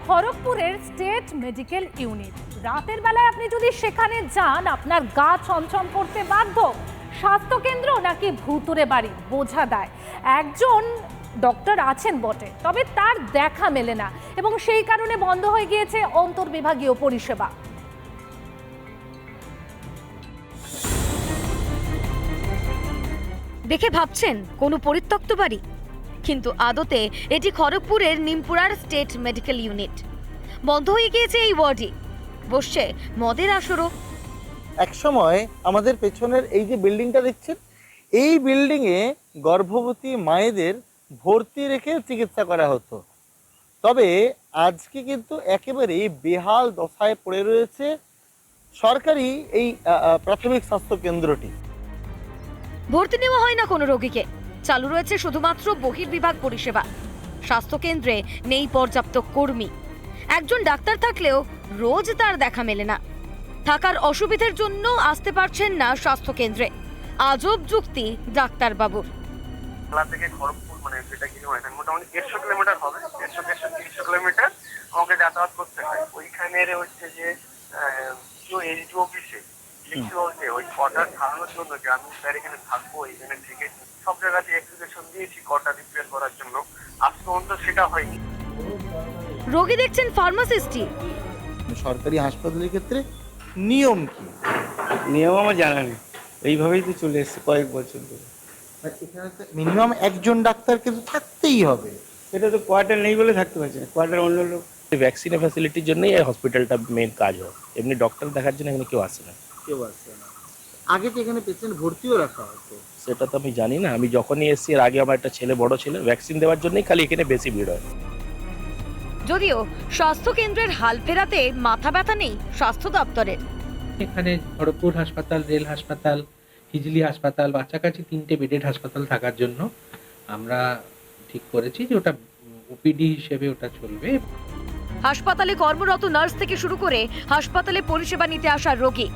খড়গপুরের state medical unit. রাতের বেলায় আপনি যদি সেখানে যান আপনার গা ছমছম করতে বাধ্য। স্বাস্থ্যকেন্দ্র নাকি ভুতুরে বাড়ি বোঝা দেয়। একজন ডক্টর আছেন বটে, তবে তার দেখা মেলে না এবং সেই কারণে বন্ধ হয়ে গিয়েছে অন্তর্বিভাগীয় পরিষেবা। দেখে ভাবছেন কোনো পরিত্যক্ত বাড়ি, কিন্তু আদতে এটি খড়গপুরের নিমপুরার স্টেট মেডিকেল ইউনিট। বন্ধ হয়ে গিয়েছে এই ওয়ার্ডে, বসছে মদের আসরও। একসময় আমাদের পেছনের এই যে বিল্ডিংটা দেখছেন, এই বিল্ডিংয়ে গর্ভবতী মায়েদের ভর্তি রেখে চিকিৎসা করা হতো। তবে আজকে কিন্তু একেবারে বেহাল দশায় পড়ে রয়েছে সরকারি এই প্রাথমিক স্বাস্থ্য কেন্দ্রটি। ভর্তি নেওয়া হয় না কোনো রোগীকে, চালু রয়েছে শুধুমাত্র বহির্বিভাগ পরিষেবা। স্বাস্থ্যকেন্দ্রে নেই পর্যাপ্ত কর্মী, একজন ডাক্তার থাকলেও রোজ তার দেখা মেলে না। থাকার অসুবিধার জন্য আসতে পারছেন না স্বাস্থ্যকেন্দ্রে। আজব যুক্তি ডাক্তারবাবুর। থেকে খড়গপুর মানে যেটা কি হয় মোটামুটি 150 কিলোমিটার হবে, 150-130 কিলোমিটার আমাকে যাতায়াত করতে হয়। ওইখানে হচ্ছে যে এসডি অফিসে লিখতে হচ্ছে ওই কোয়ার্টার ছাড়ানোর জন্য যে আমি স্যার এখানে থাকবো, এখানে থেকে সব জায়গাতে অ্যাপ্লিকেশন দিয়েছি কোয়ার্টার রিপেয়ার করার জন্য, আজ পর্যন্ত সেটা হয়নি। রোগী দেখছেন ফার্মাসিস্টই। সরকারি হাসপাতালের ক্ষেত্রে নিয়ম কি? নিয়ম আমার জানা নেই, এইভাবেই তো চলে এসছে কয়েক বছর ধরে। এখানে মিনিমাম একজন ডাক্তার কিন্তু থাকতেই হবে। এটা তো কোয়ার্টার নেই বলে থাকতে পারছে না, কোয়ার্টার অন্য লোক। ভ্যাকসিনের ফ্যাসিলিটির জন্যই এই হসপিটালটা মেন কাজ হয়, এমনি ডক্টর দেখার জন্য এখানে কেউ আসে না। কেউ আসছে না। আগে তো এখানে পেশেন্ট ভর্তিও রাখা হতো। সেটা তো আমি জানি না, আমি যখনই এসেছি এর আগে আমার একটা ছেলে, বড় ছেলে, ভ্যাকসিন দেওয়ার জন্যই খালি এখানে বেশি ভিড় হয়। যদিও স্বাস্থ্য কেন্দ্রের হাল ফেরাতে মাথা ব্যথা নেই স্বাস্থ্য দপ্তরের। এখানে খড়গপুর হাসপাতাল, রেল হাসপাতাল, হিজলি হাসপাতাল, কাছাকাছি 3টে বেডেড হাসপাতাল থাকার জন্য আমরা ঠিক করেছি যে ওটা ওপিডি হিসেবে ওটা চলবে। হাসপাতালে কর্মরত নার্স থেকে শুরু করে হাসপাতালে পরিষেবা নিতে আসা রোগী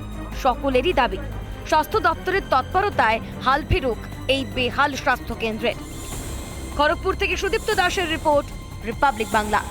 সকলেরই দাবি স্বাস্থ্য দপ্তরের তৎপরতায় হাল ফেরুক এই বেহাল স্বাস্থ্য কেন্দ্রে। খড়গপুর থেকে সুদীপ্ত দাসের রিপোর্ট, রিপাবলিক বাংলা।